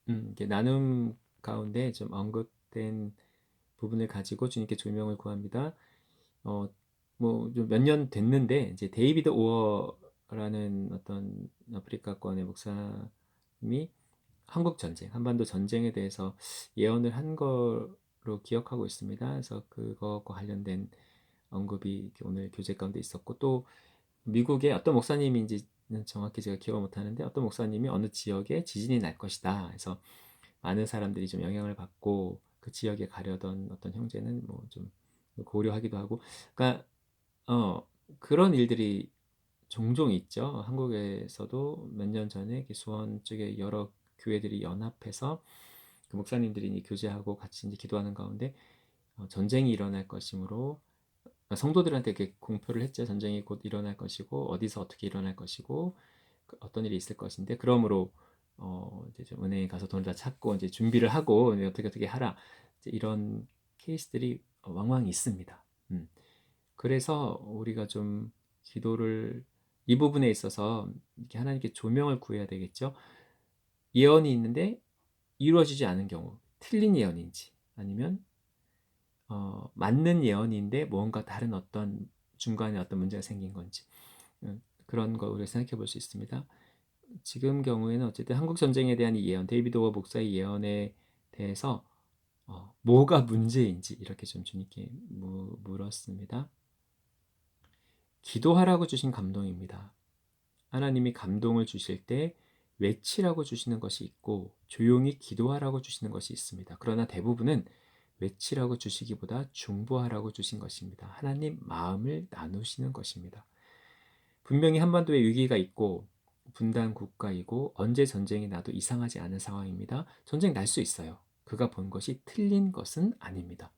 이렇게 나눔 가운데 좀 언급된 부분을 가지고 주님께 조명을 구합니다. 어, 뭐 좀 몇 년 됐는데 이제 데이비드 오어라는 어떤 아프리카권의 목사님이 한국 전쟁, 한반도 전쟁에 대해서 예언을 한 거로 기억하고 있습니다. 그래서 그것과 관련된 언급이 오늘 교재 가운데 있었고, 또 미국의 어떤 목사님인지는 정확히 제가 기억을 못하는데 어떤 목사님이 어느 지역에 지진이 날 것이다. 그래서 많은 사람들이 좀 영향을 받고 그 지역에 가려던 어떤 형제는 뭐 좀 고려하기도 하고, 그러니까 그런 일들이 종종 있죠. 한국에서도 몇 년 전에 수원 쪽에 여러 교회들이 연합해서 그 목사님들이 교제하고 같이 이제 기도하는 가운데 전쟁이 일어날 것이므로 성도들한테 이렇게 공표를 했죠. 전쟁이 곧 일어날 것이고 어디서 어떻게 일어날 것이고 어떤 일이 있을 것인데, 그러므로 이제 좀 은행에 가서 돈을 다 찾고 이제 준비를 하고 어떻게 어떻게 하라, 이제 이런 케이스들이 왕왕 있습니다. 그래서 우리가 좀 기도를 이 부분에 있어서 이렇게 하나님께 조명을 구해야 되겠죠. 예언이 있는데 이루어지지 않은 경우, 틀린 예언인지 아니면 맞는 예언인데 뭔가 다른 어떤 중간에 어떤 문제가 생긴 건지, 그런 거 우리가 생각해 볼 수 있습니다. 지금 경우에는 어쨌든 한국 전쟁에 대한 이 예언, 데이비드 오어 목사의 예언에 대해서 뭐가 문제인지 이렇게 좀 주님께 물었습니다. 기도하라고 주신 감동입니다. 하나님이 감동을 주실 때 외치라고 주시는 것이 있고 조용히 기도하라고 주시는 것이 있습니다. 그러나 대부분은 외치라고 주시기보다 중보하라고 주신 것입니다. 하나님 마음을 나누시는 것입니다. 분명히 한반도에 위기가 있고 분단 국가이고 언제 전쟁이 나도 이상하지 않은 상황입니다. 전쟁 날 수 있어요. 그가 본 것이 틀린 것은 아닙니다.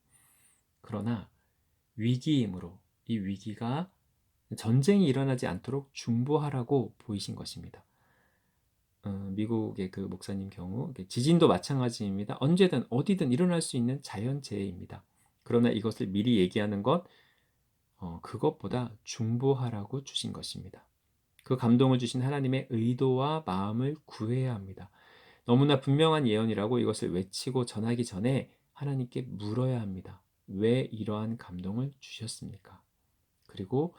그러나 위기이므로 이 위기가 전쟁이 일어나지 않도록 중보하라고 보이신 것입니다. 미국의 그 목사님 경우 지진도 마찬가지입니다. 언제든 어디든 일어날 수 있는 자연재해입니다. 그러나 이것을 미리 얘기하는 것, 그것보다 중보하라고 주신 것입니다. 그 감동을 주신 하나님의 의도와 마음을 구해야 합니다. 너무나 분명한 예언이라고 이것을 외치고 전하기 전에 하나님께 물어야 합니다. 왜 이러한 감동을 주셨습니까? 그리고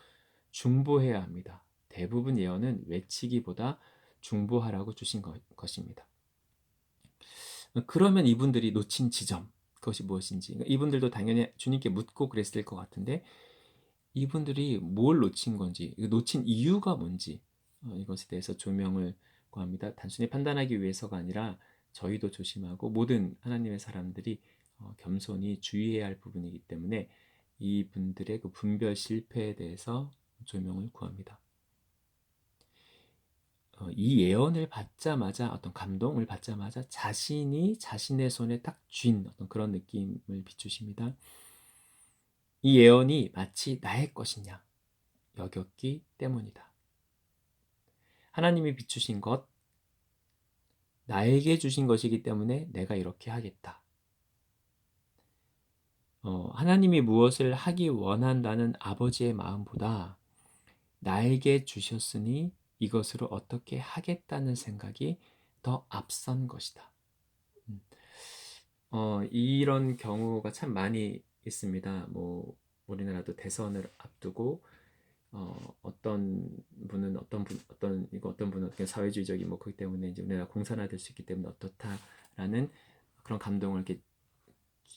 중보해야 합니다. 대부분 예언은 외치기보다 중보하라고 주신 것입니다. 그러면 이분들이 놓친 지점, 그것이 무엇인지, 이분들도 당연히 주님께 묻고 그랬을 것 같은데 이분들이 뭘 놓친 건지, 놓친 이유가 뭔지, 이것에 대해서 조명을 구합니다. 단순히 판단하기 위해서가 아니라 저희도 조심하고 모든 하나님의 사람들이 겸손히 주의해야 할 부분이기 때문에 이분들의 그 분별 실패에 대해서 조명을 구합니다. 이 예언을 받자마자, 어떤 감동을 받자마자 자신이 자신의 손에 딱 쥔 어떤 그런 느낌을 비추십니다. 이 예언이 마치 나의 것이냐 여겼기 때문이다. 하나님이 비추신 것, 나에게 주신 것이기 때문에 내가 이렇게 하겠다. 하나님이 무엇을 하기 원한다는 아버지의 마음보다 나에게 주셨으니 이것으로 어떻게 하겠다는 생각이 더 앞선 것이다. 이런 경우가 참 많이 있습니다. 뭐 우리나라도 대선을 앞두고 어떤 분은 어떤 분은 사회주의적인 뭐 그렇기 때문에 이제 우리나라 공산화될 수 있기 때문에 어떻다라는 그런 감동을 이렇게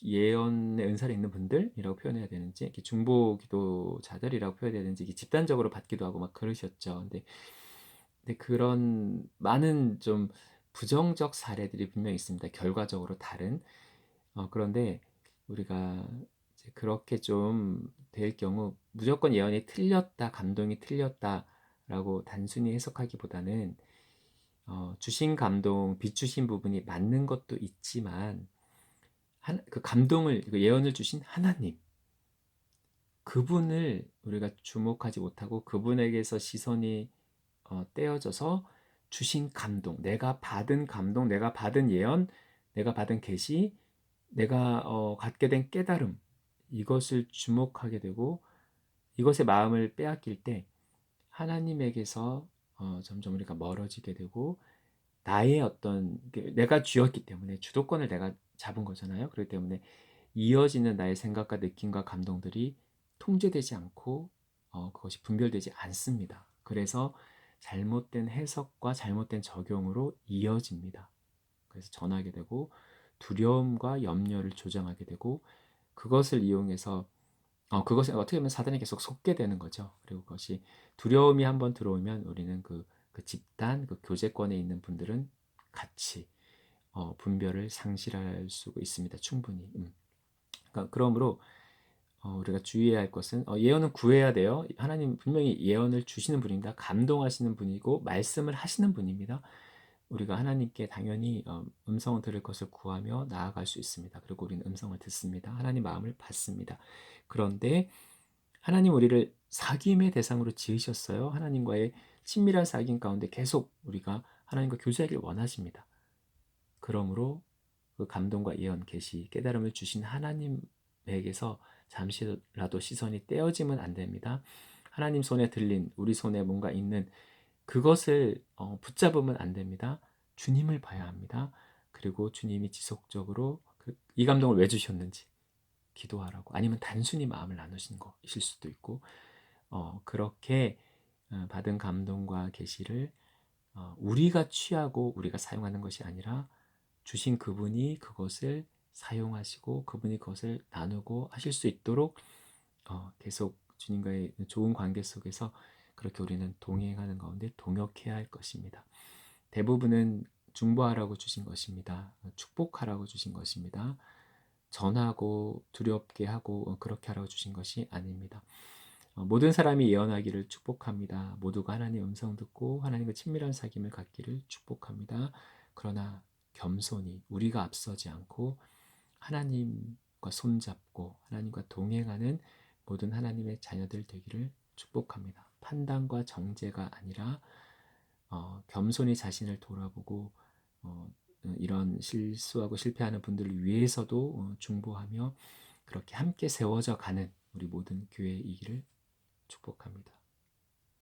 예언의 은사를 있는 분들이라고 표현해야 되는지, 이렇게 중보 기도자들이라고 표현해야 되는지, 이게 집단적으로 받기도 하고 막 그러셨죠. 근데 그런 많은 좀 부정적 사례들이 분명히 있습니다. 결과적으로 다른. 그런데 우리가 이제 그렇게 좀 될 경우 무조건 예언이 틀렸다, 감동이 틀렸다라고 단순히 해석하기보다는 주신 감동, 비추신 부분이 맞는 것도 있지만 그 감동을, 그 예언을 주신 하나님, 그분을 우리가 주목하지 못하고 그분에게서 시선이 떼어져서 주신 감동, 내가 받은 감동, 내가 받은 예언, 내가 받은 계시, 내가 갖게 된 깨달음, 이것을 주목하게 되고 이것의 마음을 빼앗길 때 하나님에게서 점점 우리가 멀어지게 되고 나의 어떤 내가 쥐었기 때문에 주도권을 내가 잡은 거잖아요. 그렇기 때문에 이어지는 나의 생각과 느낌과 감동들이 통제되지 않고 그것이 분별되지 않습니다. 그래서 잘못된 해석과 잘못된 적용으로 이어집니다. 그래서 전하게 되고 두려움과 염려를 조장하게 되고 그것을 이용해서 그것을 어떻게 보면 사단이 계속 속게 되는 거죠. 그리고 그것이 두려움이 한번 들어오면 우리는 그 집단, 그 교제권에 있는 분들은 같이 분별을 상실할 수 있습니다. 충분히. 그러니까 그러므로 우리가 주의해야 할 것은 예언은 구해야 돼요. 하나님 분명히 예언을 주시는 분입니다. 감동하시는 분이고 말씀을 하시는 분입니다. 우리가 하나님께 당연히 음성을 들을 것을 구하며 나아갈 수 있습니다. 그리고 우리는 음성을 듣습니다. 하나님 마음을 받습니다. 그런데 하나님 우리를 사귐의 대상으로 지으셨어요. 하나님과의 친밀한 사귐 가운데 계속 우리가 하나님과 교제하길 원하십니다. 그러므로 그 감동과 예언, 계시, 깨달음을 주신 하나님에게서 잠시라도 시선이 떼어지면 안 됩니다. 하나님 손에 들린 우리 손에 뭔가 있는 그것을 붙잡으면 안 됩니다. 주님을 봐야 합니다. 그리고 주님이 지속적으로 이 감동을 왜 주셨는지 기도하라고 아니면 단순히 마음을 나누신 것일 수도 있고 그렇게 받은 감동과 계시를 우리가 취하고 우리가 사용하는 것이 아니라 주신 그분이 그것을 사용하시고 그분이 그것을 나누고 하실 수 있도록 계속 주님과의 좋은 관계 속에서 그렇게 우리는 동행하는 가운데 동역해야 할 것입니다. 대부분은 중보하라고 주신 것입니다. 축복하라고 주신 것입니다. 전하고 두렵게 하고 그렇게 하라고 주신 것이 아닙니다. 모든 사람이 예언하기를 축복합니다. 모두가 하나님의 음성 듣고 하나님과 친밀한 사귐을 갖기를 축복합니다. 그러나 겸손히 우리가 앞서지 않고 하나님과 손잡고 하나님과 동행하는 모든 하나님의 자녀들 되기를 축복합니다. 판단과 정죄가 아니라 겸손히 자신을 돌아보고 이런 실수하고 실패하는 분들을 위해서도 중보하며 그렇게 함께 세워져 가는 우리 모든 교회이기를 축복합니다.